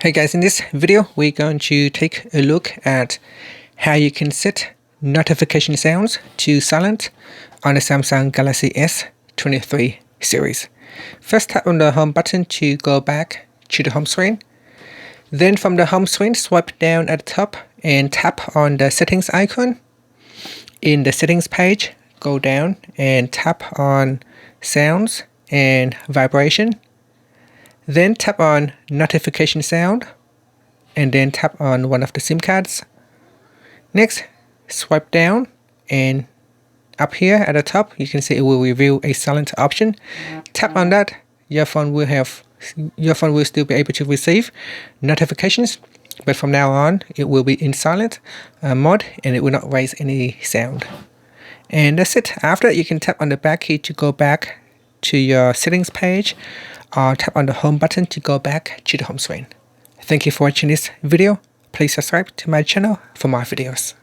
Hey guys, in this video we're going to take a look at how you can set notification sounds to silent on the Samsung Galaxy S23 series. First, tap on the home button to go back to the home screen. Then from the home screen, swipe down at the top and tap on the settings icon. In the settings page, go down and tap on sounds and vibration. Then tap on notification sound and then tap on one of the SIM cards. Next, swipe down and up here at the top you can see it will reveal a silent option. Tap on that, your phone will still be able to receive notifications, but from now on it will be in silent mode and it will not raise any sound. And that's it. After that, you can tap on the back key to go back to your settings page, or tap on the home button to go back to the home screen. Thank you for watching this video. Please subscribe to my channel for more videos.